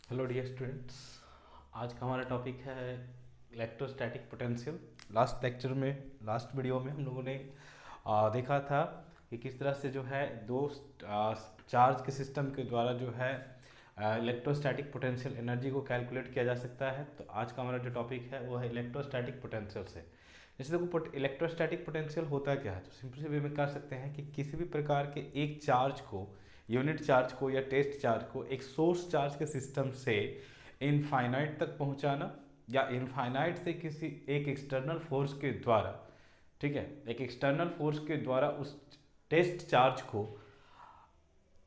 Hello dear students. आज का हमारा टॉपिक है इलेक्ट्रोस्टैटिक पोटेंशियल। लास्ट वीडियो में हम लोगों ने देखा था कि किस तरह से जो है दो चार्ज के सिस्टम के द्वारा जो है इलेक्ट्रोस्टैटिक पोटेंशियल एनर्जी को कैलकुलेट किया जा सकता है। तो आज का हमारा जो टॉपिक है वो है इलेक्ट्रोस्टैटिक पोटेंशियल से। जैसे देखो इलेक्ट्रोस्टैटिक पोटेंशियल होता क्या है, तो सिंपल से वे में कर सकते हैं कि किसी भी प्रकार के एक चार्ज को, यूनिट चार्ज को या टेस्ट चार्ज को एक सोर्स चार्ज के सिस्टम से इनफाइनाइट तक पहुंचाना, या इनफाइनाइट से किसी एक एक्सटर्नल फोर्स के द्वारा, ठीक है, एक एक्सटर्नल फोर्स के द्वारा उस टेस्ट चार्ज को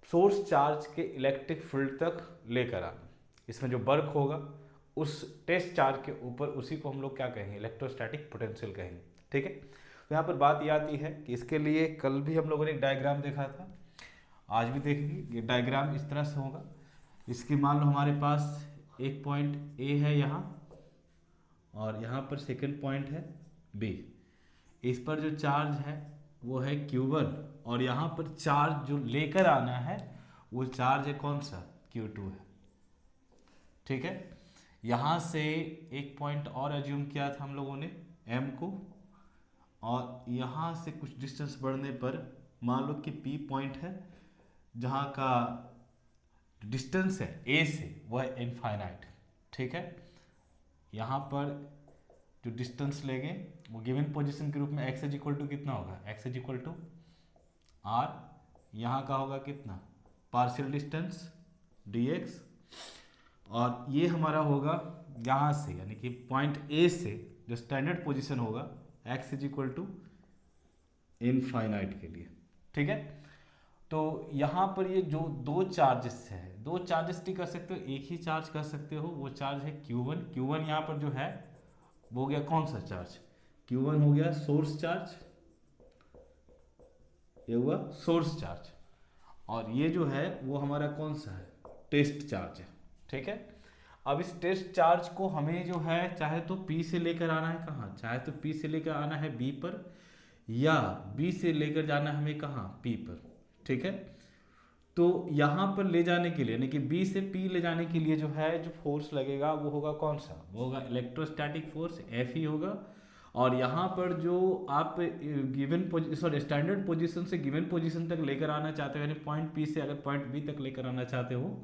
सोर्स चार्ज के इलेक्ट्रिक फील्ड तक लेकर आना। इसमें जो वर्क होगा उस टेस्ट चार्ज के ऊपर, उसी को हम लोग क्या कहेंगे, इलेक्ट्रोस्टैटिक पोटेंशियल कहेंगे। ठीक है, तो यहाँ पर बात ये आती है कि इसके लिए कल भी हम लोगों ने एक डायग्राम देखा था, आज भी देखेंगे। ये डायग्राम इस तरह से होगा। इसकी मान लो हमारे पास एक पॉइंट ए है यहाँ, और यहाँ पर सेकंड पॉइंट है बी। इस पर जो चार्ज है वो है Q1, और यहाँ पर चार्ज जो लेकर आना है वो चार्ज है कौन सा, Q2 है। ठीक है, यहाँ से एक पॉइंट और एज्यूम किया था हम लोगों ने M को, और यहाँ से कुछ डिस्टेंस बढ़ने पर मान लो कि P पॉइंट है, जहाँ का डिस्टेंस है A से वह है इनफाइनाइट। ठीक है, यहाँ पर जो डिस्टेंस लेंगे वो गिवन पोजीशन के रूप में x इज इक्वल टू कितना होगा, x is equal to r, यहाँ का होगा कितना, पार्शियल डिस्टेंस dx, और ये हमारा होगा यहाँ से, यानी कि पॉइंट A से जो स्टैंडर्ड पोजीशन होगा x is equal to infinite के लिए। ठीक है, तो यहाँ पर ये जो दो चार्जेस है, दो चार्जेस नहीं कर सकते हो, एक ही चार्ज कर सकते हो। वो चार्ज है Q1। Q1 यहाँ पर जो है वो हो गया कौन सा चार्ज, Q1 हो गया सोर्स चार्ज, ये हुआ सोर्स चार्ज, और ये जो है वो हमारा कौन सा है, टेस्ट चार्ज है। ठीक है, अब इस टेस्ट चार्ज को हमें जो है चाहे तो P से लेकर आना है कहाँ, चाहे तो P से लेकर आना है B पर, या B से लेकर जाना है हमें कहाँ, P पर। ठीक है, तो यहाँ पर ले जाने के लिए, यानी कि B से P ले जाने के लिए जो है जो फोर्स लगेगा वो होगा कौन सा, वो होगा इलेक्ट्रोस्टैटिक फोर्स Fe होगा। और यहाँ पर जो आप गिवन स्टैंडर्ड पोजीशन से गिवन पोजीशन तक लेकर आना चाहते हो, यानी पॉइंट P से अगर पॉइंट B तक लेकर आना चाहते हो,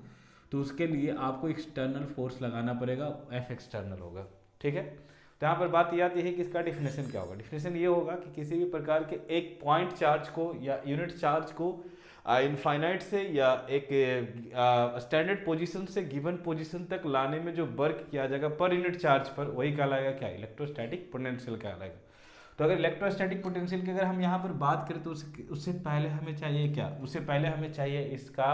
तो उसके लिए आपको एक्सटर्नल फोर्स लगाना पड़ेगा, F एक्सटर्नल होगा। ठीक है, तो यहाँ पर बात ये आती है कि इसका डिफिनेशन क्या होगा। डिफिनेशन ये होगा कि किसी भी प्रकार के एक पॉइंट चार्ज को या यूनिट चार्ज को इनफाइनाइट से या एक स्टैंडर्ड पोजीशन से गिवन पोजीशन तक लाने में जो वर्क किया जाएगा पर यूनिट चार्ज पर, वही कहलाएगा क्या, इलेक्ट्रोस्टैटिक पोटेंशियल कहलाएगा। तो अगर इलेक्ट्रोस्टैटिक पोटेंशियल की अगर हम यहाँ पर बात करें तो उससे पहले हमें चाहिए क्या, उससे पहले हमें चाहिए इसका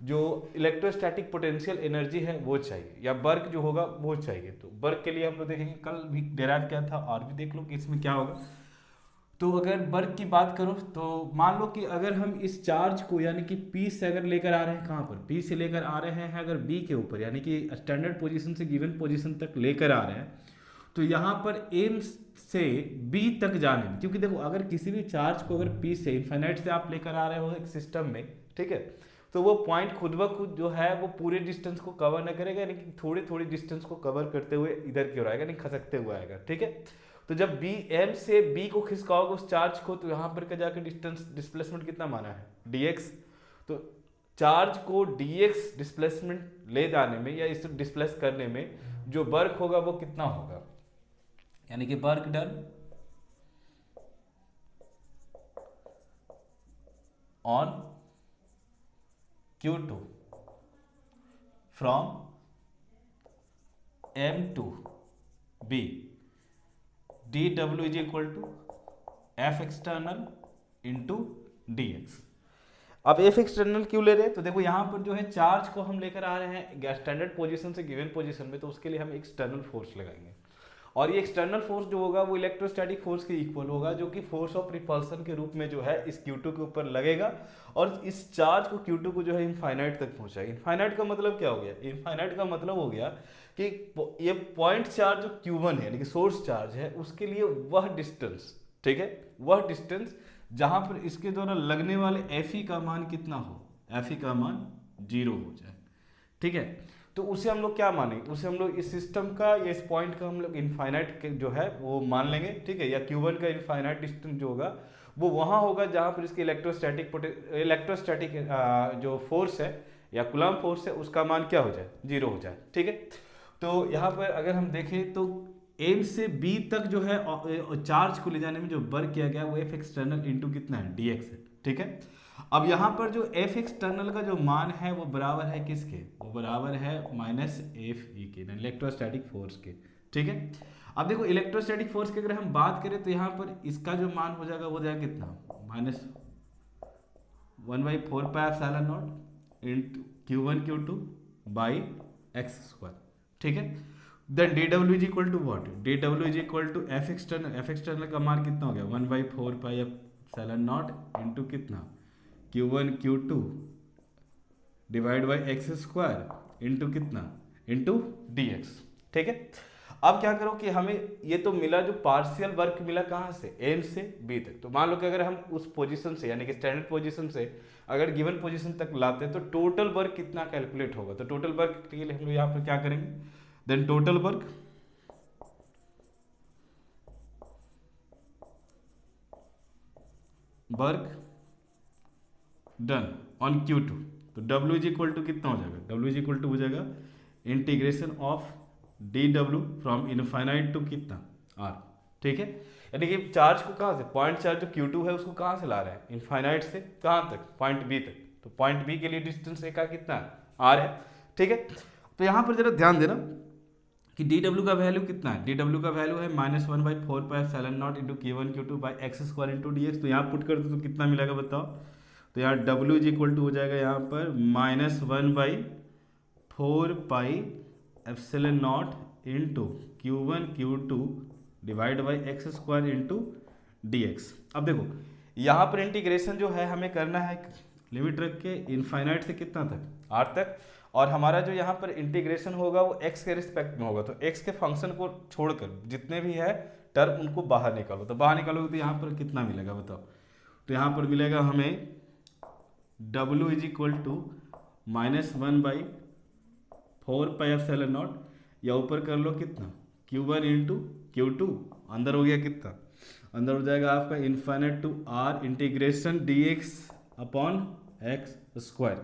जो इलेक्ट्रोस्टैटिक पोटेंशियल एनर्जी है वो चाहिए, या वर्क जो होगा वो चाहिए। तो वर्क के लिए हम लोग देखेंगे, कल भी डेराइव किया था और भी देख लो कि इसमें क्या होगा। तो अगर वर्क की बात करो तो मान लो कि अगर हम इस चार्ज को, यानी कि P से अगर लेकर आ रहे हैं कहाँ पर, P से लेकर आ रहे हैं अगर B के ऊपर, यानी कि स्टैंडर्ड पोजीशन से गिवन पोजीशन तक लेकर आ रहे हैं, तो यहाँ पर M से B तक जाने में, क्योंकि देखो अगर किसी भी चार्ज को अगर P से इनफाइनाइट से आप लेकर आ रहे हो एक सिस्टम में, ठीक है, तो वो पॉइंट खुद ब खुद जो है वो पूरे डिस्टेंस को कवर न करेगा, यानी कि थोड़ी थोड़ी डिस्टेंस को कवर करते हुए इधर की ओर आएगा, नहीं खसकते हुए आएगा। ठीक है, तो जब बी एम से बी को खिसकाओगे उस चार्ज को, तो यहाँ पर जाकर डिस्टेंस डिस्प्लेसमेंट कितना माना है, dx। तो चार्ज को dx डिस्प्लेसमेंट ले जाने में या इसे डिस्प्लेस करने में जो वर्क होगा वो कितना होगा, यानी कि work done on Q2 from M to B, dw is equal to F external into dx। अब F एक्सटर्नल क्यों ले रहे हैं, तो देखो यहाँ पर जो है चार्ज को हम लेकर आ रहे हैं स्टैंडर्ड पोजीशन से गिवन पोजीशन में, तो उसके लिए हम एक्सटर्नल फोर्स लगाएंगे, और ये एक्सटर्नल फोर्स जो होगा वो इलेक्ट्रोस्टैटिक फोर्स के इक्वल होगा, जो कि फोर्स ऑफ रिपल्सन के रूप में जो है इस Q2 के ऊपर लगेगा, और इस चार्ज को Q2 को जो है इनफाइनाइट तक पहुंचाएगा। इनफाइनाइट का मतलब क्या हो गया, इनफाइनाइट का मतलब हो गया कि ये पॉइंट चार्ज जो Q1 है, यानी कि सोर्स चार्ज है, उसके लिए वह डिस्टेंस, ठीक है, वह डिस्टेंस जहां पर इसके द्वारा लगने वाले Fe का मान कितना हो, Fe का मान 0 हो जाए। ठीक है, तो उसे हम लोग क्या मानेंगे, उसे हम लोग इस सिस्टम का या इस पॉइंट का हम लोग इनफाइनाइट जो है वो मान लेंगे, ठीक है। या Q1 का इनफाइनाइट डिस्टेंस जो होगा वो वहाँ होगा जहाँ पर इसकी इलेक्ट्रोस्टैटिक जो फोर्स है या कूलम्ब फोर्स है उसका मान क्या हो जाए, 0 हो जाए, ठीक है। तो यहाँ पर अगर हम देखें तो एम से बी तक जो है चार्ज को ले जाने में जो वर्क किया गया वो एफ एक्सटर्नल इंटू कितना है, डी एक्स है, ठीक है। अब यहाँ पर जो एफ एक्सटर्नल का जो मान है वो बराबर है किसके, वो बराबर है माइनस एफ ई के, इलेक्ट्रोस्टैटिक फोर्स के, ठीक है। अब देखो इलेक्ट्रोस्टैटिक फोर्स की अगर हम बात करें तो यहाँ पर इसका जो मान हो जाएगा वो जाएगा कितना, minus 1/4πε0 into Q1 Q2 by x square, ठीक है। Then D W is equal to what, D W is equal to F external का मान कितना हो गया 1/4πε0 इंटू कितना Q1 Q2 divide by x square into कितना, इंटू डी एक्स, ठीक है। अब क्या करो कि हमें ये तो मिला, जो पार्शियल वर्क मिला कहाँ से, एम से बी तक। तो मान लो कि अगर हम उस पोजीशन से यानी कि स्टैंडर्ड पोजीशन से अगर गिवन पोजीशन तक लाते हैं तो टोटल वर्क कितना कैलकुलेट होगा। तो टोटल वर्क के लिए हम लोग यहाँ पर क्या करेंगे, then total work done on Q2, तो W इज इक्वल टू कितना हो जाएगा, W इज इक्वल टू हो जाएगा integration of D W from infinite to कितना R, ठीक है। यानी कि चार्ज को कहाँ से, पॉइंट चार्ज जो Q2 है उसको कहाँ से ला रहे हैं, इनफाइनाइट से कहाँ तक, पॉइंट B तक। तो पॉइंट B के लिए डिस्टेंस का कितना है, R है, ठीक है। तो यहाँ पर जरा ध्यान देना कि डी डब्ल्यू का वैल्यू कितना है, डी डब्ल्यू का वैल्यू है -1/4πε0 into Q1 Q2 by x square into d x. तो यहाँ पुट कर दो तो कितना मिलेगा बताओ, तो यहाँ W इज इक्वल टू हो जाएगा यहाँ पर -1/4πε0 into Q1 Q2 divide by x square into d x. अब देखो यहाँ पर इंटीग्रेशन जो है हमें करना है लिमिट रख के इनफाइनाइट से कितना तक, R तक, और हमारा जो यहाँ पर इंटीग्रेशन होगा वो x के रिस्पेक्ट में होगा। तो x के फंक्शन को छोड़कर जितने भी है टर्म उनको बाहर निकालो, तो बाहर निकालोगे तो यहाँ पर कितना मिलेगा बताओ, तो यहाँ पर मिलेगा हमें W इज इक्वल टू -1/4πε0 या ऊपर कर लो कितना Q1 इंटू Q2, अंदर हो गया कितना, अंदर हो जाएगा आपका infinite to R integration dx upon x square.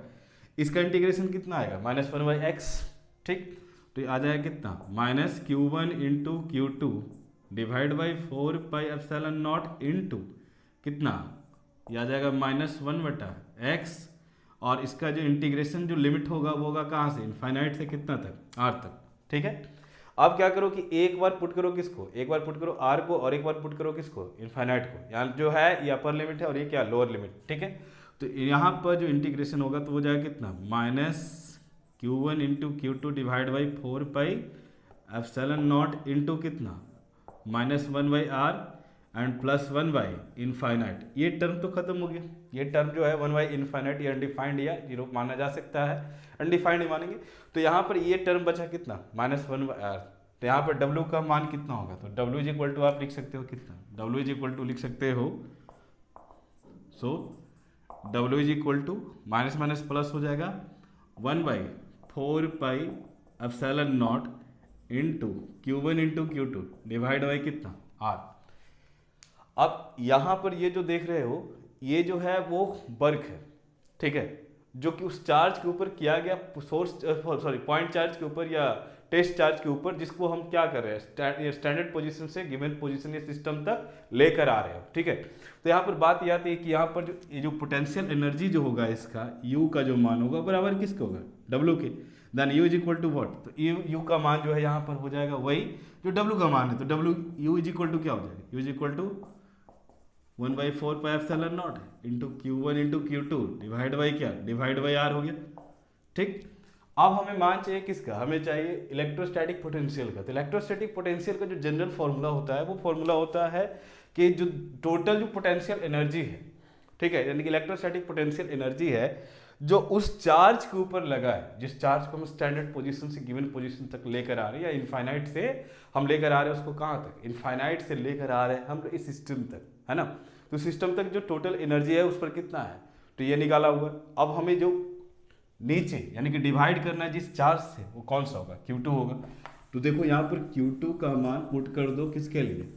इसका इंटीग्रेशन कितना आएगा -1/x, ठीक। तो आ जाएगा कितना -Q1 into Q2 divide by 4πε0 into कितना, ये आ जाएगा -1/x, और इसका जो इंटीग्रेशन जो लिमिट होगा वो होगा कहाँ से, इनफाइनाइट से कितना तक, R तक, ठीक है। अब क्या करो कि एक बार पुट करो किसको, एक बार पुट करो R को और एक बार पुट करो किसको, इनफाइनाइट को। यहाँ जो है ये अपर लिमिट है और ये क्या लोअर लिमिट, ठीक है। तो यहाँ पर जो इंटीग्रेशन होगा तो वो जाएगा कितना -Q1 into Q2 divide by 4πε0 into कितना -1/R एंड +1 इनफाइनाइट। ये टर्म तो खत्म हो गया, ये टर्म जो है 1 इनफाइनाइट, ये अनडिफाइंड या जीरो माना जा सकता है, अनडिफाइंड ही मानेंगे। तो यहाँ पर ये टर्म बचा कितना -1/R। तो यहाँ पर W का मान कितना होगा, तो W इज इक्वल टू आप लिख सकते हो कितना, W इज इक्वल टू लिख सकते हो, so W is equal to minus minus plus हो जाएगा 1/4πε0 into Q1 into Q2 divide by कितना R। अब यहाँ पर ये जो देख रहे हो ये जो है वो वर्क है, ठीक है, जो कि उस चार्ज के ऊपर किया गया पॉइंट चार्ज के ऊपर या टेस्ट चार्ज के ऊपर, जिसको हम क्या कर रहे हैं स्टैंडर्ड पोजीशन से गिवन पोजीशन या सिस्टम तक लेकर आ रहे हैं, ठीक है। तो यहाँ पर बात यह आती है कि यहाँ पर जो पोटेंशियल एनर्जी जो होगा इसका U का जो मान होगा बराबर किसके होगा, W के। Then U is equal to what, तो U का मान जो है यहाँ पर हो जाएगा वही जो W का मान है। तो U इज इक्वल टू क्या हो जाएगा, U is equal to 1/4πε0 into Q1 into Q2 divide by क्या, डिवाइड बाई R हो गया, ठीक। अब हमें मान चाहिए किसका, हमें चाहिए इलेक्ट्रोस्टैटिक पोटेंशियल का। तो इलेक्ट्रोस्टैटिक पोटेंशियल का जो जनरल फॉर्मूला होता है वो फॉर्मूला होता है कि जो टोटल जो पोटेंशियल एनर्जी है, ठीक है, यानी कि इलेक्ट्रोस्टैटिक पोटेंशियल एनर्जी है जो उस चार्ज के ऊपर लगा है, जिस चार्ज को हम स्टैंडर्ड पोजीशन से गिवन पोजीशन तक लेकर आ रहे हैं या इनफाइनाइट से हम लेकर आ रहे हैं, उसको कहाँ तक, इनफाइनाइट से लेकर आ रहे हैं हम इस सिस्टम तक, है ना। तो सिस्टम तक जो टोटल एनर्जी है उस पर कितना है, तो ये निकाला हुआ। अब हमें जो नीचे यानी कि डिवाइड करना है जिस चार्ज से, वो कौन सा होगा, Q2 होगा। तो देखो यहाँ पर Q2 का मान पुट कर दो किसके लिए,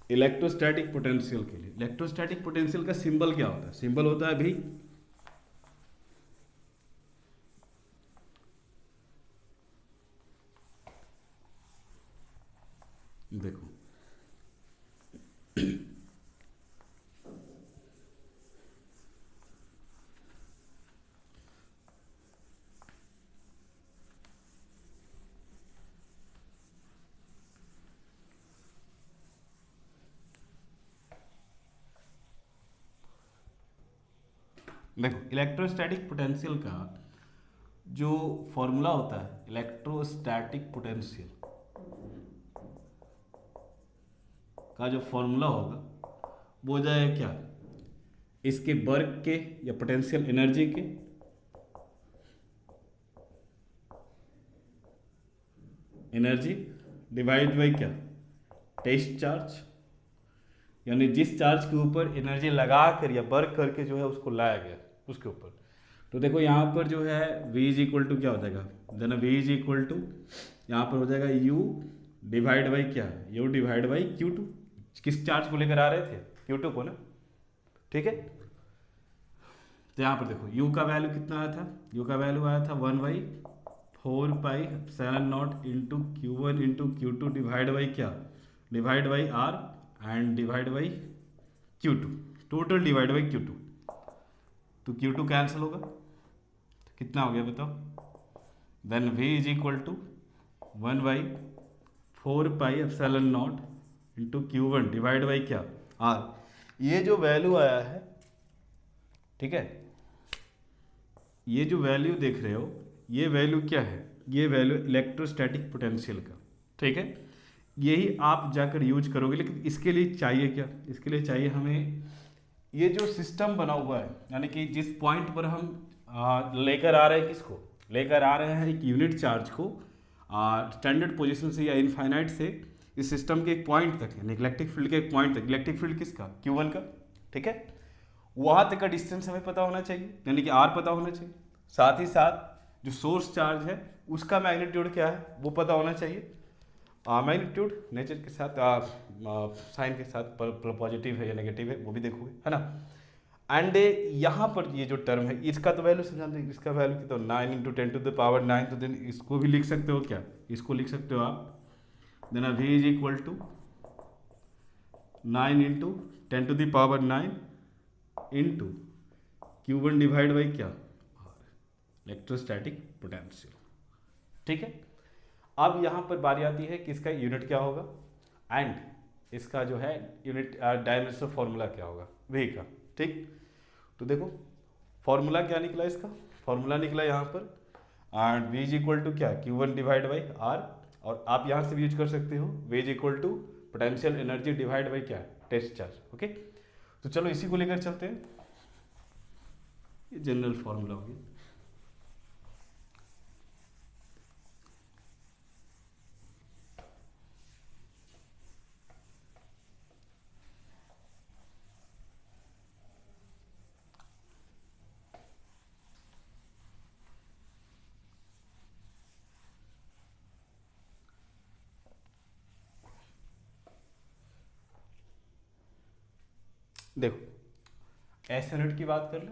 इलेक्ट्रोस्टैटिक पोटेंशियल के लिए। इलेक्ट्रोस्टैटिक पोटेंशियल का सिंबल क्या होता है, सिंबल होता है भी, देखो देखो इलेक्ट्रोस्टैटिक पोटेंशियल का जो फॉर्मूला होता है, इलेक्ट्रोस्टैटिक पोटेंशियल का जो फॉर्मूला होगा वो हो जाएगा क्या, इसके वर्क के या पोटेंशियल एनर्जी के एनर्जी डिवाइड बाई क्या, टेस्ट चार्ज, यानी जिस चार्ज के ऊपर एनर्जी लगा कर या वर्क करके जो है उसको लाया गया उसके ऊपर। तो देखो यहाँ पर जो है V इज इक्वल टू क्या हो जाएगा, then V is equal to यहाँ पर हो जाएगा U डिवाइड बाई क्या, U डिवाइड बाई Q2। किस चार्ज को लेकर आ रहे थे, Q2 को ना, ठीक है। तो यहाँ पर देखो U का वैल्यू कितना आया था, U का वैल्यू आया था 1/4 pi epsilon naught into Q1 into Q2 divide by क्या, divide by R and divide by Q2, total divide by Q2। तो Q2 कैंसिल होगा तो कितना हो गया बताओ, then V is equal to 1/4 pi epsilon naught into Q1 divide by क्या R। ये जो वैल्यू आया है, ठीक है, ये जो वैल्यू देख रहे हो ये वैल्यू क्या है, ये वैल्यू इलेक्ट्रोस्टैटिक पोटेंशियल का, ठीक है। यही आप जाकर यूज करोगे, लेकिन इसके लिए चाहिए क्या, इसके लिए चाहिए हमें ये जो सिस्टम बना हुआ है, यानी कि जिस पॉइंट पर हम लेकर आ रहे हैं, किसको लेकर आ रहे हैं, एक यूनिट चार्ज को स्टैंडर्ड पोजीशन से या इनफाइनाइट से इस सिस्टम के एक पॉइंट तक, यानी इलेक्ट्रिक फील्ड के एक पॉइंट तक, इलेक्ट्रिक फील्ड किसका, Q1 का, ठीक है, वहाँ तक का डिस्टेंस हमें पता होना चाहिए, यानी कि R पता होना चाहिए। साथ ही साथ जो सोर्स चार्ज है उसका मैग्नीट्यूड क्या है वो पता होना चाहिए। मैग्नीट्यूड नेचर के साथ साइन के साथ पॉजिटिव है या नेगेटिव है वो भी देखोगे, है ना। एंड यहाँ पर ये जो टर्म है इसका तो वैल्यू समझा देंगे, इसका वैल्यू कितना, 9 × 10⁻⁹, तो देन इसको भी लिख सकते हो क्या, इसको लिख सकते हो आप, then V is equal to 9 × 10⁻⁹ into Q1 divide by क्या, इलेक्ट्रोस्टैटिक पोटेंशियल, ठीक है। अब यहाँ पर बारी आती है कि इसका यूनिट क्या होगा एंड इसका जो है यूनिट डायमेंशनल फॉर्मूला क्या होगा V का, ठीक। तो देखो फॉर्मूला क्या निकला, इसका फॉर्मूला निकला यहाँ पर V इज इक्वल टू क्या, Q1 डिवाइड बाई R, और आप यहाँ से भी यूज कर सकते हो V is equal to potential energy divide by क्या, टेस्ट चार्ज, ओके। तो चलो इसी को लेकर चलते हैं, ये जनरल फॉर्मूला होगी। देखो एस यूनिट की बात कर ले,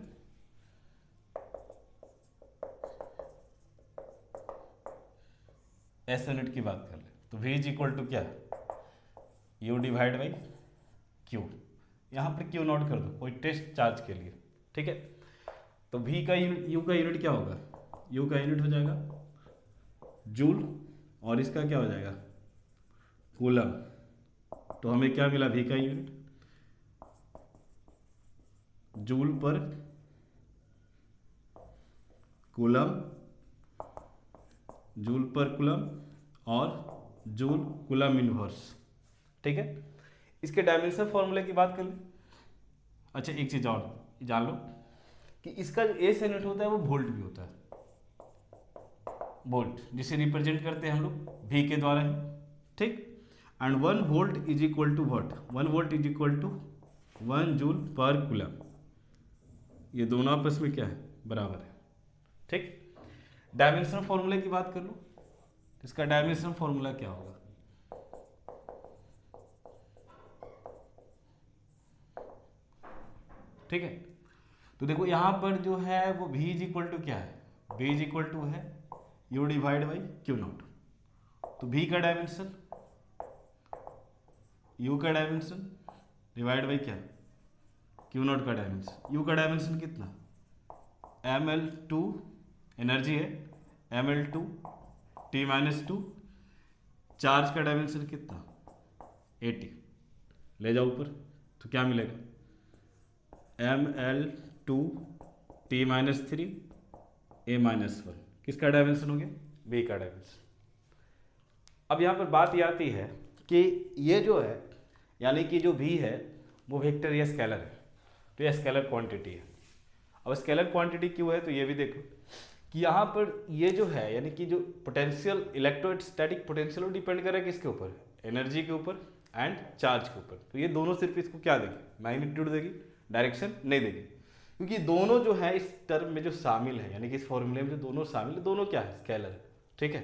एस यूनिट की बात कर ले तो V इज इक्वल टू क्या, U डिवाइड बाई Q, यहाँ पर Q नोट कर दो कोई टेस्ट चार्ज के लिए, ठीक है। तो V का यूनिट, U का यूनिट क्या होगा, U का यूनिट हो जाएगा जूल, और इसका क्या हो जाएगा कूलम। तो हमें क्या मिला, V का unit joule per coulomb, joule per coulomb और जूल कूलम इनवर्स, ठीक है। इसके डायमेंशनल फॉर्मूले की बात कर ले। अच्छा एक चीज और जान लो कि इसका जो एस यूनिट होता है वो वोल्ट भी होता है, वोल्ट जिसे रिप्रेजेंट करते हैं हम लोग V के द्वारा है, ठीक। And 1 volt is equal to what, 1 volt is equal to 1 joule per coulomb, ये दोनों आपस में क्या है, बराबर है, ठीक। डायमेंशनल फॉर्मूले की बात कर लो, इसका डायमेंशनल फॉर्मूला क्या होगा? ठीक है, तो देखो यहां पर जो है वो v इज इक्वल टू क्या है, v इज इक्वल टू है u divide by Q not. तो v का डायमेंशन, u का डायमेंशन डिवाइड बाई क्या, क्यू नॉट का डायमेंशन। u का डायमेंशन कितना, ml2 एनर्जी है, ml2 t-2, चार्ज का डायमेंशन कितना 80, ले जाओ ऊपर तो क्या मिलेगा, ml2 t-3 a-1। किसका डायमेंशन हो गया, v का डायमेंशन। अब यहाँ पर बात ये आती है कि ये जो है यानी कि जो v है वो वेक्टर या स्केलर है, तो ये स्केलर क्वांटिटी है। अब स्केलर क्वांटिटी क्यों है, तो ये भी देखो कि यहाँ पर ये जो है यानी कि जो पोटेंशियल इलेक्ट्रोस्टैटिक पोटेंशियल वो डिपेंड कर रहा है किसके ऊपर, एनर्जी के ऊपर एंड चार्ज के ऊपर। तो ये दोनों सिर्फ इसको क्या देगी, मैग्नीट्यूड देगी, डायरेक्शन नहीं देगी, क्योंकि दोनों जो है इस टर्म में जो शामिल है यानी कि इस फॉर्मूले में जो दोनों शामिल है दोनों क्या है, स्केलर है। ठीक है,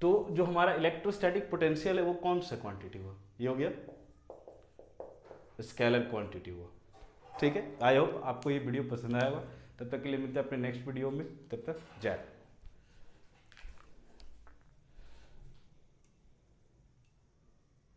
तो जो हमारा इलेक्ट्रोस्टैटिक पोटेंशियल है वो कौन सा क्वांटिटी हुआ, ये हो गया स्केलर क्वांटिटी हुआ। ठीक है, आई होप आपको ये वीडियो पसंद आया होगा। तब तक के लिए मिलते हैं अपने नेक्स्ट वीडियो में, तब तक जय।